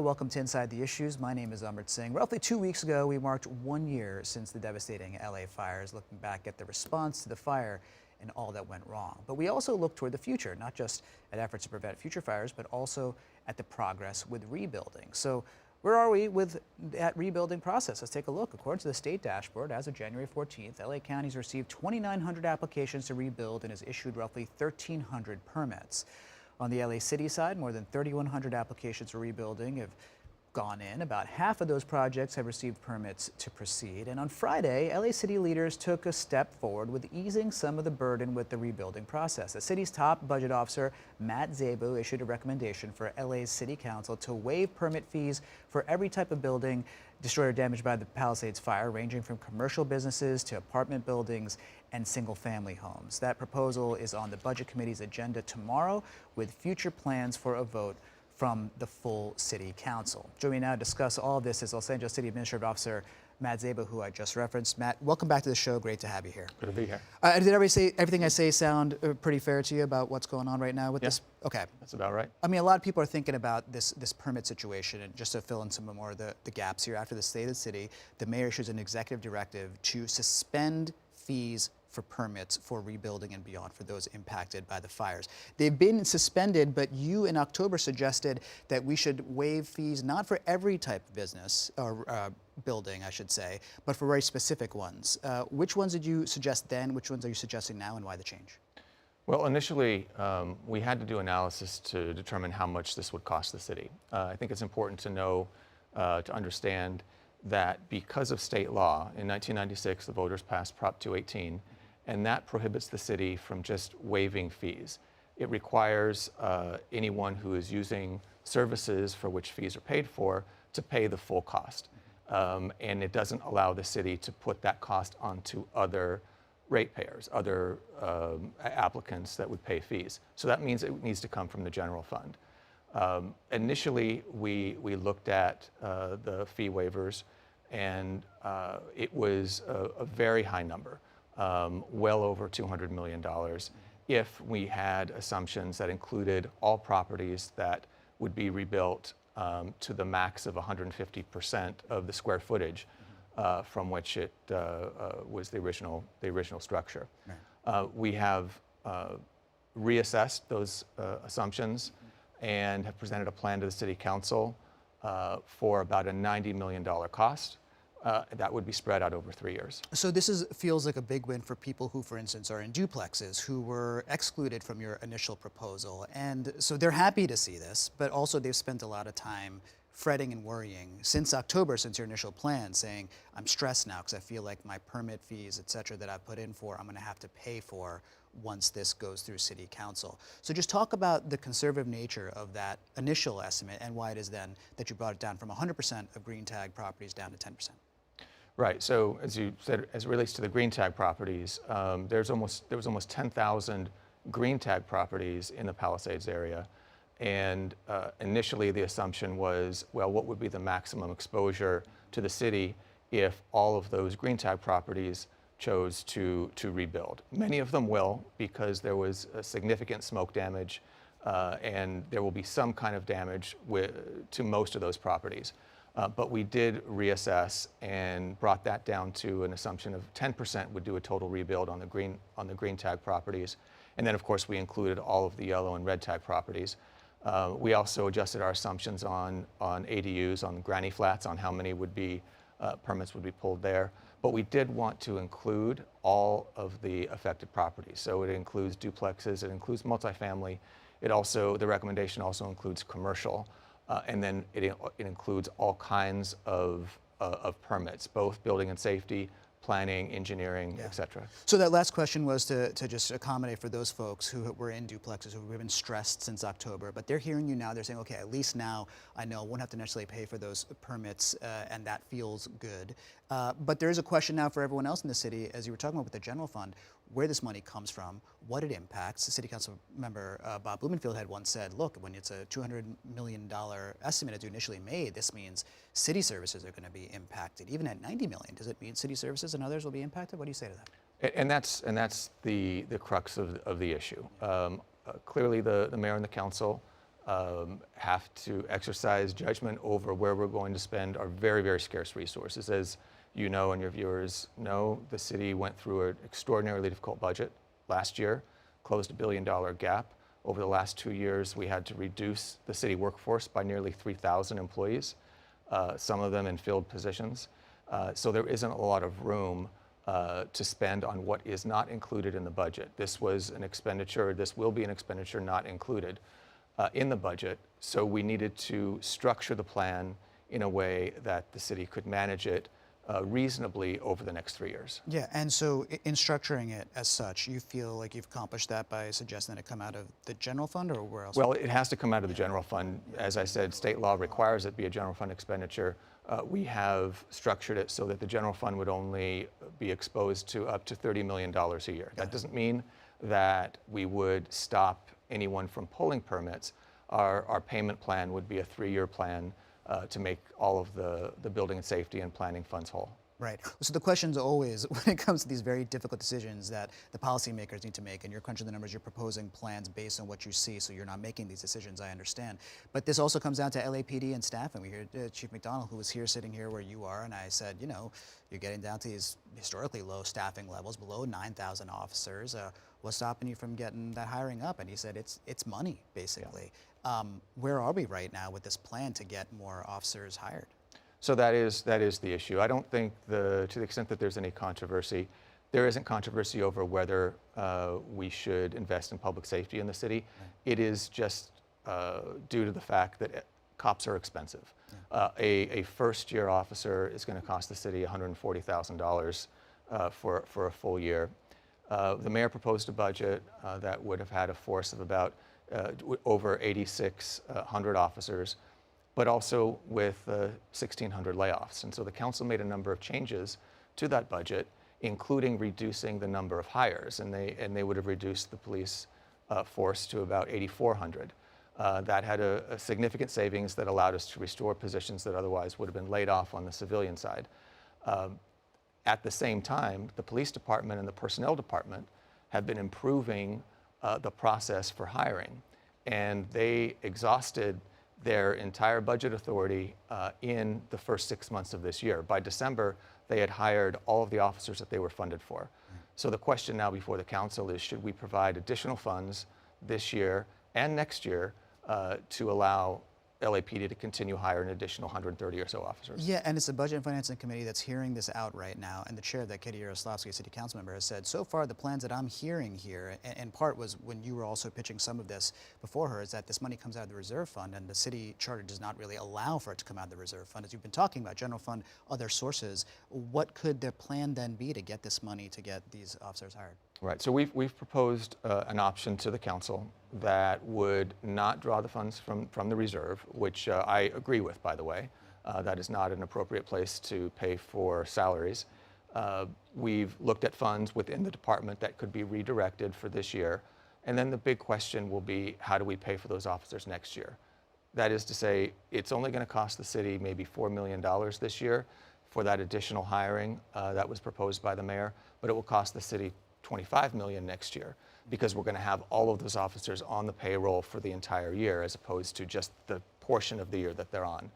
Welcome to Inside the Issues. My name is Amrit Singh. Roughly 2 weeks ago, we marked 1 year since the devastating LA fires, looking back at the response to the fire and all that went wrong. But we also look toward the future, not just at efforts to prevent future fires, but also at the progress with rebuilding. So where are we with that rebuilding process? Let's take a look. According to the state dashboard, as of January 14th, LA County has received 2,900 applications to rebuild and has issued roughly 1,300 permits. On the LA City side, more than 3,100 applications for rebuilding have gone in. About half of those projects have received permits to proceed. And on Friday, LA City leaders took a step forward with easing some of the burden with the rebuilding process. The city's top budget officer, Matt Szabo, issued a recommendation for LA's City Council to waive permit fees for every type of building destroyed or damaged by the Palisaes Fire, ranging from commercial businesses to apartment buildings and single-family homes. That proposal is on the Budget Committee's agenda tomorrow, with future plans for a vote from the full City Council. Joining me now to discuss all of this is Los Angeles City Administrative Officer Matt Szabo, who I just referenced. Matt, welcome back to the show. Great to have you here. Good to be here. Did everything I say sound pretty fair to you about what's going on right now with this? Okay. That's about right. I mean, a lot of people are thinking about this permit situation, and just to fill in some more of the gaps here, after the State of the City, the mayor issues an executive directive to suspend fees for permits for rebuilding and beyond for those impacted by the fires. They've been suspended, but you in October suggested that we should waive fees not for every type of business or building, I should say, but for very specific ones. Which ones did you suggest then? Which ones are you suggesting now, and why the change? Well, initially, we had to do analysis to determine how much this would cost the city. I think it's important to know, to understand that because of state law, in 1996, the voters passed Prop 218, and that prohibits the city from just waiving fees. It requires anyone who is using services for which fees are paid for to pay the full cost. And it doesn't allow the city to put that cost onto other ratepayers, other applicants that would pay fees. So that means it needs to come from the general fund. Initially, we looked at the fee waivers, and it was a very high number. Well over $200 million if we had assumptions that included all properties that would be rebuilt to the max of 150% of the square footage from which it was the original structure. Right. We have reassessed those assumptions and have presented a plan to the City Council for about a $90 million cost. That would be spread out over 3 years. So this feels like a big win for people who, for instance, are in duplexes who were excluded from your initial proposal. And so they're happy to see this, but also they've spent a lot of time fretting and worrying since October, since your initial plan, saying, I'm stressed now because I feel like my permit fees, et cetera, that I've put in for, I'm going to have to pay for once this goes through City Council. So just talk about the conservative nature of that initial estimate and why it is then that you brought it down from 100% of green tag properties down to 10%. Right. So as you said, as it relates to the green tag properties, there was almost 10,000 green tag properties in the Palisades area, and initially the assumption was, well, what would be the maximum exposure to the city if all of those green tag properties chose to rebuild? Many of them will, because there was a significant smoke damage, and there will be some kind of damage to most of those properties. But we did reassess and brought that down to an assumption of 10% would do a total rebuild on the green tag properties. And then, of course, we included all of the yellow and red tag properties. We also adjusted our assumptions on ADUs, on granny flats, on how many would be permits would be pulled there. But we did want to include all of the affected properties. So it includes duplexes, it includes multifamily. The recommendation also includes commercial. And then it includes all kinds of permits, both building and safety, planning, engineering, et cetera. So that last question was to just accommodate for those folks who were in duplexes who have been stressed since October, but they're hearing you now, they're saying, okay, at least now I know I won't have to necessarily pay for those permits, and that feels good. But there is a question now for everyone else in the city, as you were talking about with the general fund, where this money comes from, what it impacts. The City Council member Bob Blumenfield had once said, look, when it's a $200 million estimate as you initially made, this means city services are going to be impacted. Even at $90 million, does it mean city services and others will be impacted? What do you say to that? And that's the crux of the issue. Clearly, the mayor and the council have to exercise judgment over where we're going to spend our very, very scarce resources. As you know and your viewers know, the city went through an extraordinarily difficult budget last year, closed $1 billion gap. Over the last 2 years, we had to reduce the city workforce by nearly 3,000 employees, some of them in filled positions. So there isn't a lot of room to spend on what is not included in the budget. This was an expenditure, this will be an expenditure not included in the budget. So we needed to structure the plan in a way that the city could manage it reasonably over the next 3 years. Yeah, and so in structuring it as such, you feel like you've accomplished that by suggesting that it come out of the general fund, or where else? Well, it has to come out of the general fund. As I said, state law requires it be a general fund expenditure. We have structured it so that the general fund would only be exposed to up to $30 million a year. That doesn't mean that we would stop anyone from pulling permits. Our payment plan would be a 3-year plan to make all of the building and safety and planning funds whole. Right. So the question's always, when it comes to these very difficult decisions that the policymakers need to make, and you're crunching the numbers, you're proposing plans based on what you see, so you're not making these decisions, I understand. But this also comes down to LAPD and staffing. We heard Chief McDonald, who was here sitting here where you are, and I said, you know, you're getting down to these historically low staffing levels, below 9,000 officers. What's stopping you from getting that hiring up? And he said, it's money, basically. Yeah. Where are we right now with this plan to get more officers hired? So that is the issue. I don't think to the extent that there's any controversy, there isn't controversy over whether we should invest in public safety in the city. Right. It is just due to the fact that cops are expensive. Yeah. A first-year officer is going to cost the city $140,000 for a full year. The mayor proposed a budget that would have had a force of about over 8,600 officers, but also with 1,600 layoffs. And so the council made a number of changes to that budget, including reducing the number of hires, and they would have reduced the police force to about 8,400. That had a significant savings that allowed us to restore positions that otherwise would have been laid off on the civilian side. At the same time, the police department and the personnel department have been improving the process for hiring, and they exhausted their entire budget authority in the first 6 months of this year. By December, they had hired all of the officers that they were funded for. So the question now before the council is, should we provide additional funds this year and next year to allow LAPD to continue hiring an additional 130 or so officers? Yeah, and it's the Budget and Financing Committee that's hearing this out right now, and the chair of that, Katie Yaroslavsky, a city council member, has said, so far the plans that I'm hearing here, and part was when you were also pitching some of this before her, is that this money comes out of the reserve fund, and the city charter does not really allow for it to come out of the reserve fund. As you've been talking about, general fund, other sources, what could their plan then be to get this money to get these officers hired? Right, so we've proposed an option to the council that would not draw the funds from the reserve, which I agree with, by the way. That is not an appropriate place to pay for salaries. We've looked at funds within the department that could be redirected for this year. And then the big question will be, how do we pay for those officers next year? That is to say, it's only going to cost the city maybe $4 million this year for that additional hiring that was proposed by the mayor, but it will cost the city $25 million next year, because we're going to have all of those officers on the payroll for the entire year as opposed to just the portion of the year that they're on.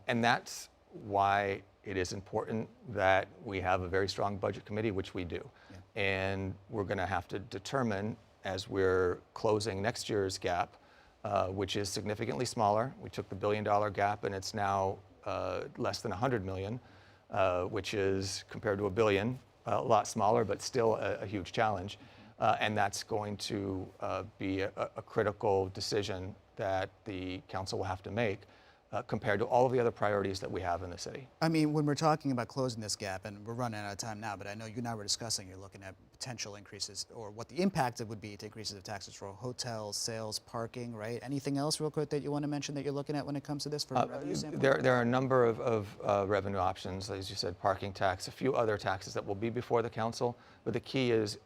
And that's why it is important that we have a very strong budget committee, which we do. Yeah. And we're going to have to determine, as we're closing next year's gap, which is significantly smaller. We took the $1 billion gap and it's now less than 100 million, which is, compared to $1 billion, a lot smaller, but still a huge challenge. And that's going to be a critical decision that the council will have to make compared to all of the other priorities that we have in the city. I mean, when we're talking about closing this gap, and we're running out of time now, but I know you and I were discussing, you're looking at potential increases, or what the impact it would be to increases of taxes for hotels, sales, parking, right? Anything else real quick that you want to mention that you're looking at when it comes to this from a revenue standpoint? There are a number of revenue options, as you said, parking tax, a few other taxes that will be before the council, but the key is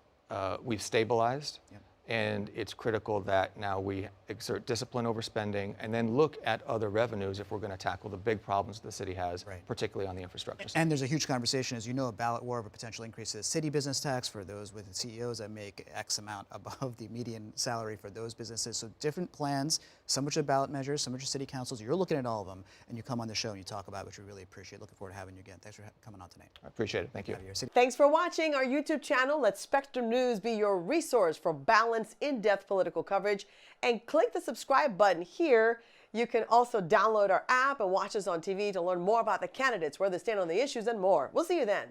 we've stabilized. Yep. And it's critical that now we exert discipline over spending, and then look at other revenues if we're going to tackle the big problems the city has, particularly on the infrastructure side. And there's a huge conversation, as you know, a ballot war of a potential increase of the city business tax for those with CEOs that make X amount above the median salary for those businesses. So different plans, some which are ballot measures, some which are city councils. You're looking at all of them, and you come on the show and you talk about it, which we really appreciate. Looking forward to having you again. Thanks for coming on tonight. I appreciate it. Thank you. Thanks for watching our YouTube channel. Let Spectrum News be your resource for balanced, in-depth political coverage. And click the subscribe button here. You can also download our app and watch us on TV to learn more about the candidates, where they stand on the issues, and more. We'll see you then.